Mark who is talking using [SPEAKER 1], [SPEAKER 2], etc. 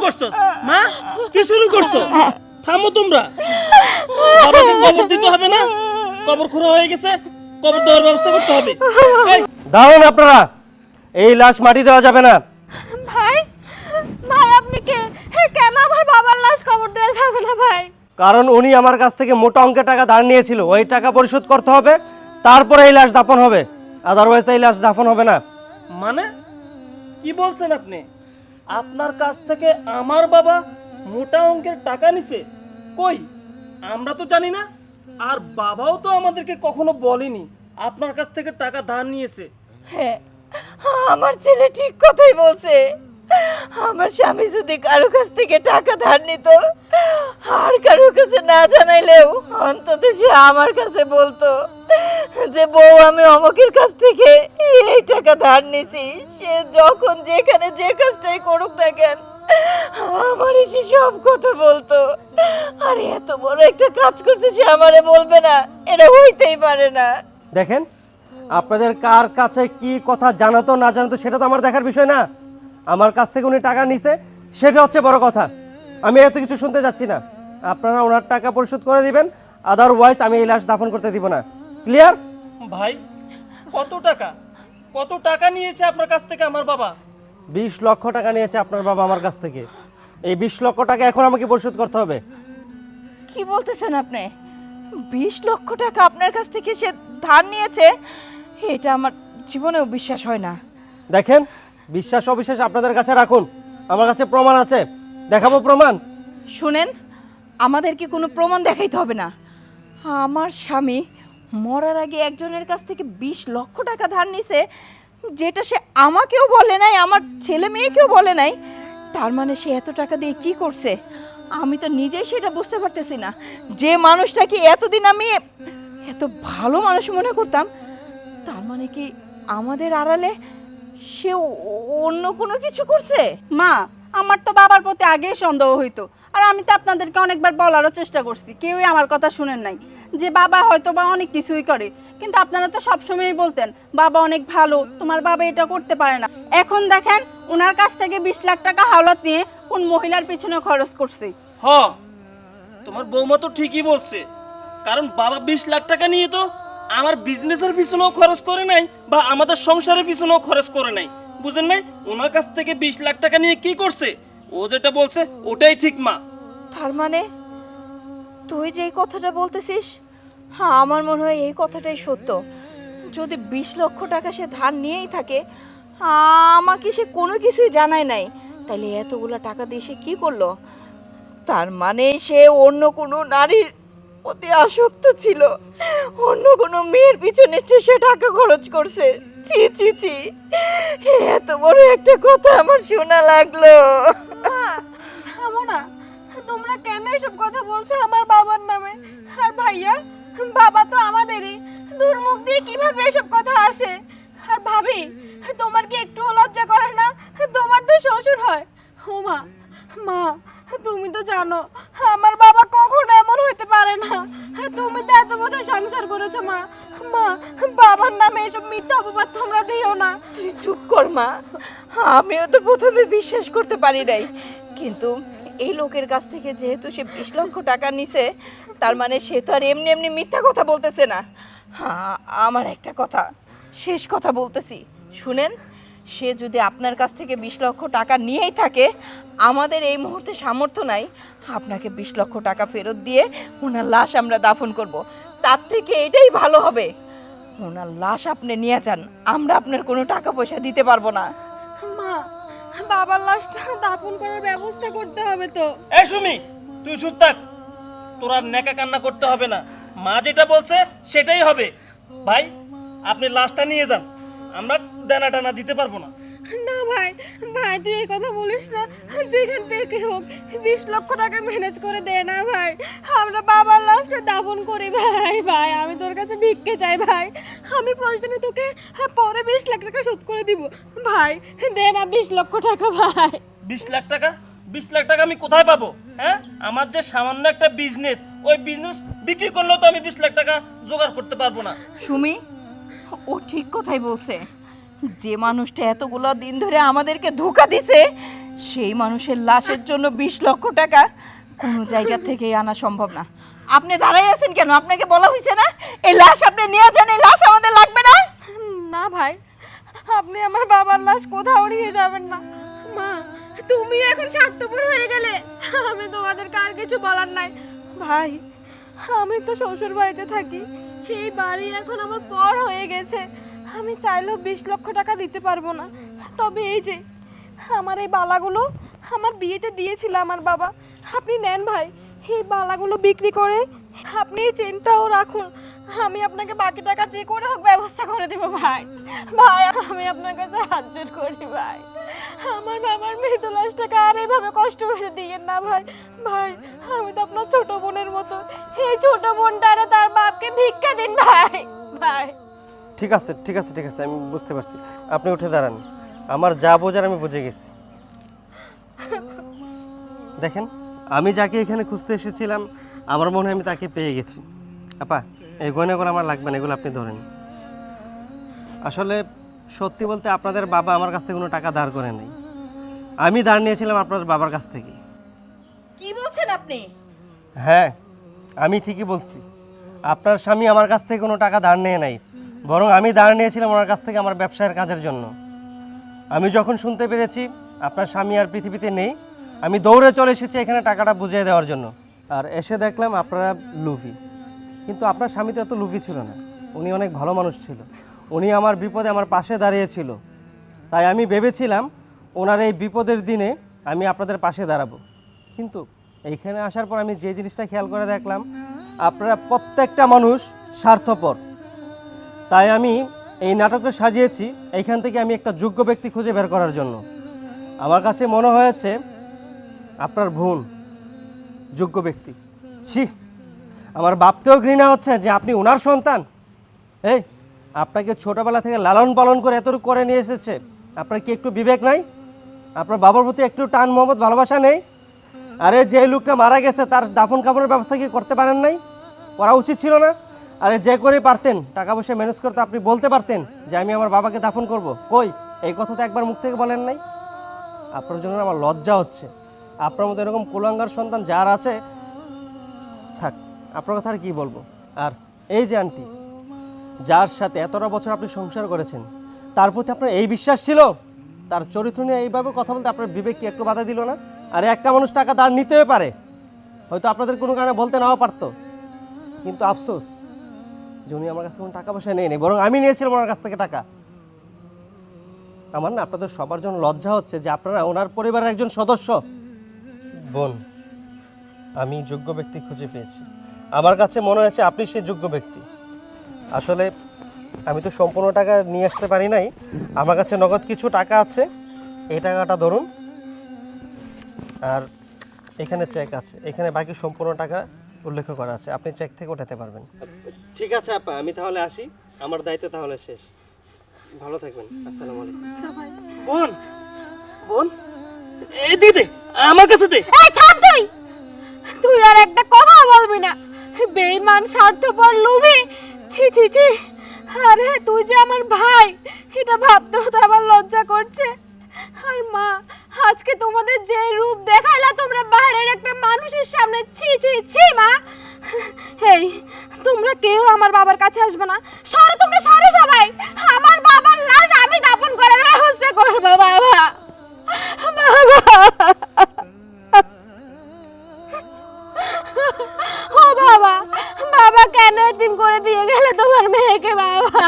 [SPEAKER 1] করছো মা? কি শুরু করছো? থামো তোমরা। বাবাকে কবর দিতে হবে না? কবর খোঁড়া হয়ে গেছে, কবর দেওয়ার ব্যবস্থা করতে হবে। এই
[SPEAKER 2] দাঁড়ান আপনারা, এই লাশ মাটি দেওয়া যাবে না।
[SPEAKER 3] ভাই ভাই আপনি কে? কেন আমার বাবার লাশ কবর দেওয়া যাবে না ভাই?
[SPEAKER 2] কারণ উনি আমার কাছ থেকে মোটা অঙ্কের টাকা ধার নিয়েছিল, ওই টাকা পরিশোধ করতে হবে, তারপরে এই লাশ দাফন হবে। আদারওয়াইজ এই লাশ দাফন হবে না।
[SPEAKER 1] মানে কি বলছেন আপনি? আপনার কাছ থেকে আমার বাবা মোটা অঙ্কের টাকা নিছে? কই, আমরা তো জানি না। আর বাবাও তো আমাদেরকে কখনো বলেনি আপনার কাছ থেকে টাকা ধার নিয়েছে।
[SPEAKER 3] হ্যাঁ, আমার ছেলে ঠিক কথাই বলছে। আমার স্বামী যদি কারো কাছ থেকে টাকা ধার নিত, আর কারো কাছে না জানাইলেও অন্তত সে আমার কাছে বলতো যে বউ আমি অমুকের কাছ থেকে এই টাকা ধার নিছি। সে যখন যেখানে যে কাজটাই করুক না কেন আমার এসে সব কথা বলতো। আর এত বড় একটা কাজ করছে সে আমারে বলবে না, এটা হইতেই পারে না।
[SPEAKER 2] দেখেন, আপনাদের কার কাছে কি কথা জানাতো না জানাতো সেটা তো আমার দেখার বিষয় না। আমার কাছ থেকে উনি টাকা নিছে, সেটা হচ্ছে বড় কথা। আমি এত কিছু শুনতে যাচ্ছি না। আপনারা ওনার টাকা পরিশোধ করে দিবেন, আদারওয়াইজ আমি এই লাশ দাফন করতে দিব না। ক্লিয়ার?
[SPEAKER 1] ভাই কত টাকা, কত টাকা নিয়েছে আপনার কাছ থেকে আমার বাবা?
[SPEAKER 2] 20 লক্ষ টাকা নিয়েছে আপনার বাবা আমার কাছ থেকে। এই 20 লক্ষ টাকা এখন আমাকে পরিশোধ করতে হবে।
[SPEAKER 3] কি বলতেছেন আপনি? 20 লক্ষ টাকা আপনার কাছ থেকে সে ধার নিয়েছে? এটা আমার জীবনেও বিশ্বাস হয় না।
[SPEAKER 2] দেখেন, বিশ্বাস অবিশ্বাস আপনাদের কাছে রাখুন, আমার কাছে প্রমাণ আছে, দেখাবো প্রমাণ।
[SPEAKER 3] শুনেন, আমাদেরকে কোনো প্রমাণ দেখাইতে হবে না। আমার স্বামী মরার আগে একজনের কাছ থেকে 20 লক্ষ টাকা ধার নিছে, যেটা সে আমাকেও বলে নাই, আমার ছেলে মেয়েকেও বলে নাই। তার মানে সে এত টাকা দিয়ে কি করছে আমি তো নিজেই সেটা বুঝতে পারতেছি না। যে মানুষটাকে এতদিন আমি এত ভালো মানুষ মনে করতাম, তার মানে কি আমাদের আড়ালে সে অন্য কোনো কিছু করছে?
[SPEAKER 4] মা, আমার তো বাবার প্রতি আগেই সন্দেহ হইতো। আর আমি তো আপনাদেরকে অনেকবার বলারও চেষ্টা করছি, কেউই আমার কথা শুনেন নাই। যে বাবা হয়তো বা অনেক কিছুই করে, কিন্তু আপনারা তো সবসময়ই বলতেন বাবা অনেক ভালো, তোমার বাবা এটা করতে পারে না। এখন দেখেন ওনার কাছ থেকে 20 লাখ টাকা হাওলাত নিয়ে কোন মহিলার পিছনে খরচ করছে।
[SPEAKER 1] হ, তোমার বৌমা তো ঠিকই বলছে। কারণ বাবা 20 লাখ টাকা নিয়ে তো আমার বিজনেসের পিছনেও খরচ করে নাই, বা আমাদের সংসারের পিছনেও খরচ করে নাই। বুঝেন নাই? ওনার কাছ থেকে 20 লাখ টাকা নিয়ে কি করছে? ও যেটা বলছে ওটাই ঠিক মা।
[SPEAKER 3] তার মানে তুই যে কথাটা বলতেছিস, হ্যাঁ আমার মনে হয় এই কথাটাই সত্য। যদি 20 লক্ষ টাকা সে ধার নিয়েই থাকে, আমাকে সে কোনো কিছুই জানায় নাই, তাহলে এতগুলো টাকা দিয়ে সে কি করলো? তার মানে সে অন্য কোনো নারীর প্রতি আসক্ত ছিল, অন্য কোনো মেয়ের পিছনে সে টাকা খরচ করছে। ছি ছি ছি, এত বড় একটা কথা আমার শোনা লাগলো।
[SPEAKER 4] থামো না, তোমরা কেন এসব কথা বলছো আমার বাবার নামে? আর ভাইয়া, বাবা তো আমাদেরই, দুর্মুখ দিয়ে কিভাবে এসব কথা আসে? আর ভাবি, তোমার কি একটু লজ্জা করে না? তোমার তো শ্বশুর হয়। ও মা, মা তুমি তো জানো আমার বাবা কখনো এমন হইতে পারে না। তুমি তো এত বছর সংসার করেছো মা। মা, বাবার নামে এসব মিথ্যা অপবাদ তোমরা দিও না।
[SPEAKER 3] তুই চুপ কর মা, আমিও তো প্রথমে বিশ্বাস করতে পারি নাই, কিন্তু এই লোকের কাছ থেকে যেহেতু সে 20 লক্ষ টাকা নিছে, তার মানে সে তো আর এমনি এমনি মিথ্যা কথা বলতেছে না। আমার একটা কথা, শেষ কথা বলতেছি, শুনেন। সে যদি আপনার কাছ থেকে 20 লক্ষ টাকা নিয়েই থাকে, আমাদের এই মুহূর্তে সামর্থ্য নাই আপনাকে 20 লক্ষ টাকা ফেরত দিয়ে ওনার লাশ আমরা দাফন করব। তার থেকে এটাই ভালো হবে, ওনার লাশ আপনি নিয়ে যান, আমরা আপনার কোনো টাকা পয়সা দিতে পারবো না।
[SPEAKER 4] মা, বাবার লাশটা দাফন করার ব্যবস্থা করতে হবে তো।
[SPEAKER 1] এই সুমি, তুই চুপ থাক। তোর আর নেকা কান্না করতে হবে না। মা যেটা বলছে সেটাই হবে। ভাই, আপনি লাশটা নিয়ে যান, আমরা দেনা টানা দিতে পারবো না।
[SPEAKER 4] না ভাই, ভাই তুই এই কথা বলিস না। যেখান থেকে হোক 20 লক্ষ টাকা ম্যানেজ করে দে না ভাই, আমরা বাবার লাশটা দাফন করি। ভাই ভাই আমি তোর কাছে ভিক্ষে চাই ভাই, আমি প্রয়োজনে তোকে পরে 20 লাখ টাকা শোধ করে দিব। ভাই দে না 20 লক্ষ টাকা ভাই।
[SPEAKER 1] 20 লাখ টাকা? 20 লাখ টাকা আমি কোথায় পাবো? হ্যাঁ, আমার যে সামান্য একটা বিজনেস, ওই বিজনেস বিক্রি করলেও তো আমি 20 লাখ টাকা জোগাড় করতে পারবো না।
[SPEAKER 3] সুমি, ও ঠিক কথাই বলছে। যে মানুষটা এতগুলো দিন ধরে আমাদেরকে ধোঁকা দিছে, সেই মানুষের লাশের জন্য 20 লক্ষ টাকা কোনো জায়গা থেকেই আনা সম্ভব না। আপনি দাঁড়াই আছেন কেন? আপনাকে বলা হয়েছে না এই লাশ আপনি নিয়ে যান, এই লাশ আমাদের লাগবে না?
[SPEAKER 4] না ভাই, আপনি আমার বাবার লাশ কোথাও নিয়ে যাবেন না। মা, তুমি এখন স্বার্থপর হয়ে গেলে, আমি তোমাদের কার কিছু বলার নাই। ভাই, আমি তো শ্বশুর বাড়িতে থাকি, এই বাড়ি এখন আমার পর হয়ে গেছে। আমি চাইলেও 20 লক্ষ টাকা দিতে পারবো না। তবে এই যে আমার এই বালাগুলো আমার বিয়েতে দিয়েছিল আমার বাবা, আপনি নেন ভাই। এই বালাগুলো বিক্রি করে আপনি এই চেনটাও রাখুন, আমি আপনাকে বাকি টাকা যে করে হোক ব্যবস্থা করে দিব ভাই। ভাই, আমি আপনার কাছে হাত জোড় করি ভাই, আমার বাবার মৃত লাশটাকে আর এভাবে কষ্ট করে দিয়েন না ভাই। ভাই, আমি তো আপনার ছোট বোনের মতো, এই ছোট বোনটারে তার বাপকে ভিক্ষা দিন ভাই। ভাই,
[SPEAKER 2] ঠিক আছে ঠিক আছে ঠিক আছে, আমি বুঝতে পারছি। আপনি উঠে দাঁড়ান, আমার যা বোঝার আমি বুঝে গেছি। দেখেন, আমি যাকে এখানে খুঁজতে এসেছিলাম আমার মনে হয় আমি তাকে পেয়ে গেছি। আপা, এই গয়নাগুলো আমার লাগবে না, এগুলো আপনি ধরেন। আসলে সত্যি বলতে আপনাদের বাবা আমার কাছ থেকে কোনো টাকা ধার করে নেই, আমি ধার নিয়েছিলাম আপনার বাবার কাছ থেকে।
[SPEAKER 3] কি বলছেন আপনি?
[SPEAKER 2] হ্যাঁ, আমি ঠিকই বলছি। আপনার স্বামী আমার কাছ থেকে কোনো টাকা ধার নিয়ে নাই, বরং আমি ধার নিয়েছিলাম ওনার কাছ থেকে আমার ব্যবসায়ের কাজের জন্য। আমি যখন শুনতে পেরেছি আপনার স্বামী আর পৃথিবীতে নেই, আমি দৌড়ে চলে এসেছি এখানে টাকাটা বুঝিয়ে দেওয়ার জন্য। আর এসে দেখলাম আপনারা লুভি, কিন্তু আপনার স্বামী তো এত লুভি ছিল না, উনি অনেক ভালো মানুষ ছিল। উনি আমার বিপদে আমার পাশে দাঁড়িয়েছিল, তাই আমি ভেবেছিলাম ওনার এই বিপদের দিনে আমি আপনাদের পাশে দাঁড়াবো। কিন্তু এইখানে আসার পর আমি যে জিনিসটা খেয়াল করে দেখলাম, আপনারা প্রত্যেকটা মানুষ স্বার্থপর। তাই আমি এই নাটকটা সাজিয়েছি এইখান থেকে আমি একটা যোগ্য ব্যক্তি খুঁজে বের করার জন্য। আমার কাছে মনে হয়েছে আপনার বোন যোগ্য ব্যক্তি। ছি, আমার ভাবতেও ঘৃণা হচ্ছে যে আপনি ওনার সন্তান। এই, আপনাকে ছোটবেলা থেকে লালন পালন করে এতটুকু করে নিয়ে এসেছে, আপনার কি একটু বিবেক নাই? আপনার বাবার প্রতি একটু টান মহব্বত ভালোবাসা নেই? আরে যে লোকটা মারা গেছে তার দাফন কাফনের ব্যবস্থা কি করতে পারেন নাই? করা উচিত ছিল না? আরে যে করে পারতেন, টাকা পয়সা ম্যানেজ করতে আপনি বলতে পারতেন যে আমি আমার বাবাকে দাফন করব। কই, এই কথা তো একবার মুখ থেকে বলেন নাই। আপনার জন্য আমার লজ্জা হচ্ছে। আপনার মধ্যে এরকম কুলাঙ্গার সন্তান যার আছে, থাক, আপনার কথা আর কী বলবো। আর এই যে আন্টি, যার সাথে এতটা বছর আপনি সংসার করেছেন, তার প্রতি আপনার এই বিশ্বাস ছিল, তার চরিত্র নিয়ে এইভাবে কথা বলতে আপনার বিবেক কি একটু বাধা দিল না? আরে একটা মানুষ টাকা ধার নিতেও পারে, হয়তো আপনাদের কোনো কারণে বলতে নাও পারতো, কিন্তু আফসোস যে উনি আমার কাছ থেকে কোনো টাকা পয়সা নেই, বরং আমি নিয়েছিলাম ওনার কাছ থেকে টাকা। আমার না আপনাদের সবার জন্য লজ্জা হচ্ছে যে আপনারা ওনার পরিবারের একজন সদস্য। বোন, আমি যোগ্য ব্যক্তি খুঁজে পেয়েছি। আমার কাছে মনে হয়েছে আপনি সেই যোগ্য ব্যক্তি। আসলে আমি তো সম্পূর্ণ টাকা নিয়ে আসতে পারি নাই, আমার কাছে নগদ কিছু টাকা আছে, এই টাকাটা ধরুন। আর এখানে চেক আছে, এখানে বাকি সম্পূর্ণ টাকা উল্লেখ করা আছে, আপনি চেক থেকে ওঠাতে পারবেন। ঠিক আছে আপা, আমি তাহলে আসি, আমার দায়িত্ব তাহলে শেষ। ভালো থাকবেন, আসসালামু আলাইকুম।
[SPEAKER 4] আচ্ছা ভাই।
[SPEAKER 1] বোন, বোন, এই দিদি আমার কাছে দে।
[SPEAKER 4] এই থাম তুই, তুই আর একটা কথা বলবি না, বেঈমান স্বার্থপর লোভী। ছি ছি ছি, আরে তুই যে আমার ভাই, এটা ভাবতেও তো আমার লজ্জা করছে। আর মা, আজকে তোমাদের যে রূপ দেখাইলা তোমরা বাইরের একটা মানুষের সামনে, ছি ছি ছি মা। এই, তোমরা কেউ আমার বাবার কাছে আসবে না, সরো তোমরা, সরো সবাই। আমার বাবার লাশ আমি দাফন করার ব্যবস্থা করবো বাবা। ও বাবা, বাবা কেন এতিম করে দিয়ে গেলে তোমার মেয়েকে বাবা?